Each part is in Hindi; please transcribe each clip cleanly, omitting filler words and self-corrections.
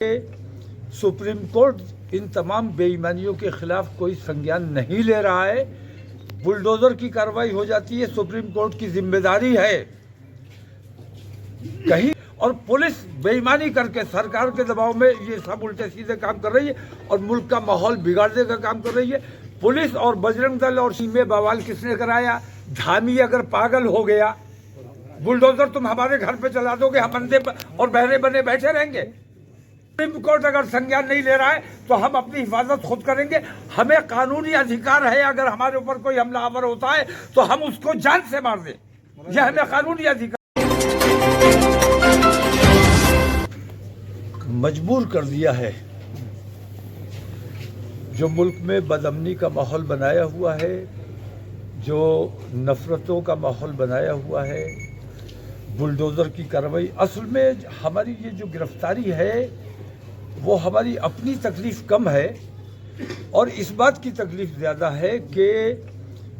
सुप्रीम कोर्ट इन तमाम बेईमानियों के खिलाफ कोई संज्ञान नहीं ले रहा है। बुलडोजर की कार्रवाई हो जाती है, सुप्रीम कोर्ट की जिम्मेदारी है कहीं, और पुलिस बेईमानी करके सरकार के दबाव में ये सब उल्टे सीधे काम कर रही है और मुल्क का माहौल बिगाड़ने का काम कर रही है। पुलिस और बजरंग दल और सीमे बवाल किसने कराया? धामी अगर पागल हो गया, बुलडोजर तुम हमारे घर पे चला दोगे, हम अंधे और बहरे बने बैठे रहेंगे? सुप्रीम कोर्ट अगर संज्ञान नहीं ले रहा है तो हम अपनी हिफाजत खुद करेंगे। हमें कानूनी अधिकार है, अगर हमारे ऊपर कोई हमलावर होता है तो हम उसको जान से मार दें, यह हमें कानूनी अधिकार। मजबूर कर दिया है जो मुल्क में बदअमनी का माहौल बनाया हुआ है, जो नफरतों का माहौल बनाया हुआ है, बुलडोजर की कार्रवाई। असल में हमारी ये जो गिरफ्तारी है वो हमारी अपनी तकलीफ कम है और इस बात की तकलीफ ज़्यादा है कि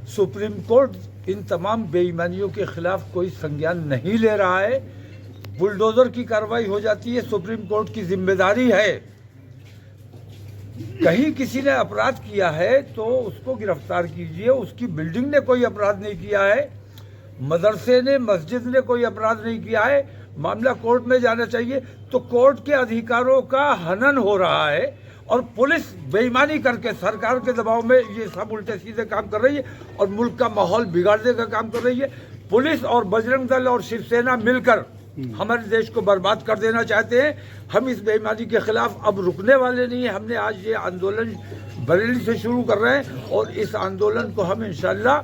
सुप्रीम कोर्ट इन तमाम बेईमानियों के खिलाफ कोई संज्ञान नहीं ले रहा है। बुलडोजर की कार्रवाई हो जाती है, सुप्रीम कोर्ट की जिम्मेदारी है। कहीं किसी ने अपराध किया है तो उसको गिरफ्तार कीजिए, उसकी बिल्डिंग ने कोई अपराध नहीं किया है, मदरसे ने, मस्जिद ने कोई अपराध नहीं किया है, मामला कोर्ट में जाना चाहिए। तो कोर्ट के अधिकारों का हनन हो रहा है और पुलिस बेईमानी करके सरकार के दबाव में ये सब उल्टे सीधे काम कर रही है और मुल्क का माहौल बिगाड़ने का काम कर रही है। पुलिस और बजरंग दल और शिवसेना मिलकर हमारे देश को बर्बाद कर देना चाहते हैं। हम इस बेईमानी के खिलाफ अब रुकने वाले नहीं हैं। हमने आज ये आंदोलन बरेली से शुरू कर रहे हैं और इस आंदोलन को हम इंशाल्लाह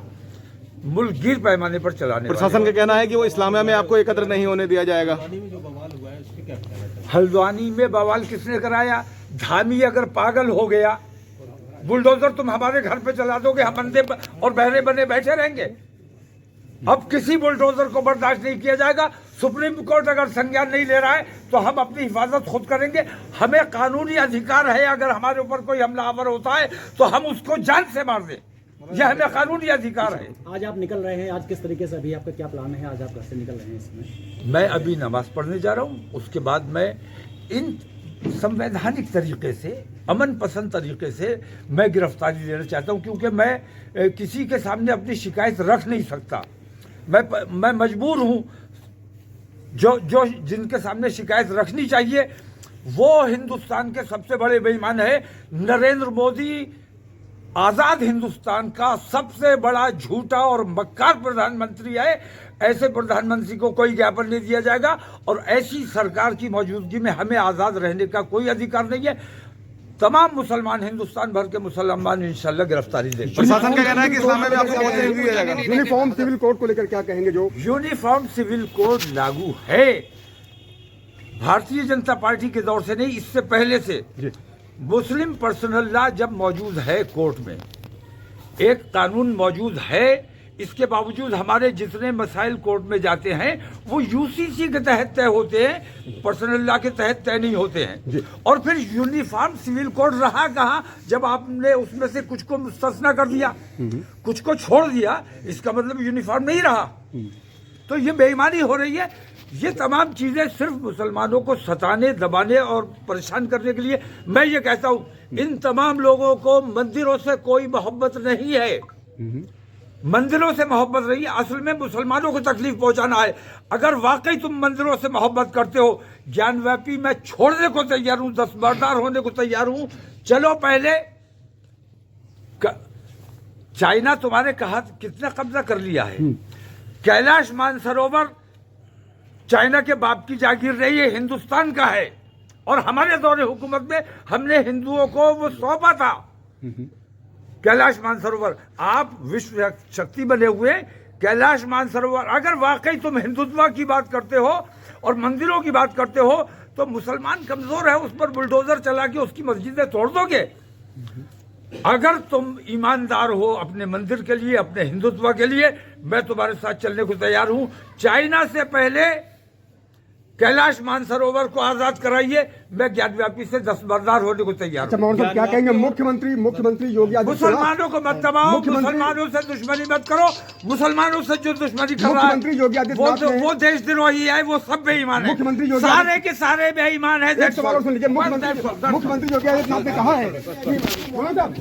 मुल्कगीर पैमाने पर चलाने। प्रशासन का कहना है कि वो इस्लामिया में आपको एकत्र नहीं होने दिया जाएगा। हल्द्वानी में बवाल किसने कराया? धामी अगर पागल हो गया, बुलडोजर तुम हमारे घर पे चला दोगे, हम अंधे और बहरे बने बैठे रहेंगे? अब किसी बुलडोजर को बर्दाश्त नहीं किया जाएगा। सुप्रीम कोर्ट अगर संज्ञान नहीं ले रहा है तो हम अपनी हिफाजत खुद करेंगे। हमें कानूनी अधिकार है, अगर हमारे ऊपर कोई हमलावर होता है तो हम उसको जान से मार दें, यह हमें कानूनी अधिकार है। आज आप निकल रहे हैं, आज किस तरीके से, अभी आपका क्या प्लान है? आज आप घर से निकल रहे हैं इसमें? मैं अभी नमाज पढ़ने जा रहा हूँ, उसके बाद मैं इन संवैधानिक तरीके से, अमन पसंद तरीके से मैं गिरफ्तारी लेना चाहता हूँ, क्योंकि मैं किसी के सामने अपनी शिकायत रख नहीं सकता। मैं मजबूर हूँ। जो जिनके सामने शिकायत रखनी चाहिए वो हिंदुस्तान के सबसे बड़े बेईमान है। नरेंद्र मोदी आज़ाद हिंदुस्तान का सबसे बड़ा झूठा और मक्कार प्रधानमंत्री है। ऐसे प्रधानमंत्री को कोई ज्ञापन नहीं दिया जाएगा और ऐसी सरकार की मौजूदगी में हमें आज़ाद रहने का कोई अधिकार नहीं है। तमाम मुसलमान, हिंदुस्तान भर के मुसलमान इंशाल्लाह गिरफ्तारी देंगे। प्रशासन का कहना है कि इस्लामिया में आपको पहुंचने नहीं दिया जाएगा। यूनिफॉर्म सिविल कोड को लेकर क्या कहेंगे? जो यूनिफॉर्म सिविल कोड लागू है, भारतीय जनता पार्टी के दौर से नहीं, इससे पहले से। मुस्लिम पर्सनल लॉ जब मौजूद है कोर्ट में, एक कानून मौजूद है, इसके बावजूद हमारे जितने मसाइल कोर्ट में जाते हैं वो यूसीसी के तहत तय होते हैं, पर्सनल लॉ के तहत तय नहीं होते हैं। और फिर यूनिफॉर्म सिविल कोड रहा कहाँ जब आपने उसमें से कुछ को मुस्तस्ना कर दिया, कुछ को छोड़ दिया? इसका मतलब यूनिफॉर्म नहीं रहा। तो ये बेईमानी हो रही है। ये तमाम चीजें सिर्फ मुसलमानों को सताने, दबाने और परेशान करने के लिए। मैं ये कहता हूँ, इन तमाम लोगों को मंदिरों से कोई मोहब्बत नहीं है, मंदिरों से मोहब्बत नहीं है। असल में मुसलमानों को तकलीफ पहुंचाना है। अगर वाकई तुम मंदिरों से मोहब्बत करते हो, ज्ञानव्यापी मैं छोड़ने को तैयार हूं, दस्तबरदार होने को तैयार हूं। चलो पहले चाइना तुम्हारे कहा कितना कब्जा कर लिया है। कैलाश मानसरोवर चाइना के बाप की जागीर रही है, हिंदुस्तान का है और हमारे दौरे हुकूमत में हमने हिंदुओं को वो सौंपा था। कैलाश मानसरोवर, आप विश्व शक्ति बने हुए, कैलाश मानसरोवर अगर वाकई तुम हिंदुत्व की बात करते हो और मंदिरों की बात करते हो तो मुसलमान कमजोर है, उस पर बुलडोजर चला के उसकी मस्जिदें तोड़ दोगे। अगर तुम ईमानदार हो अपने मंदिर के लिए, अपने हिंदुत्व के लिए, मैं तुम्हारे साथ चलने को तैयार हूं। चाइना से पहले कैलाश मानसरोवर को आजाद कराइए, मैं ज्ञानव्यापी से दस्तबरदार होने को तैयार अच्छा हूं। मोहन साहब क्या कहेंगे मुख्यमंत्री योगी आदित्यनाथ मुसलमानों को मत दबाओ, मुख्यमंत्री- मुसलमानों से दुश्मनी मत करो। मुसलमानों से जो दुश्मनी कर रहा मुख्यमंत्री योगी है आदित्यनाथ ने- वो देशद्रोही है, वो सब बेईमान है। मुख्यमंत्री योगी सारे के सारे बेईमान है। एक सवाल और सुन लीजिए मुख्यमंत्री योगी आदित्यनाथ ने कहा है कि मोहन साहब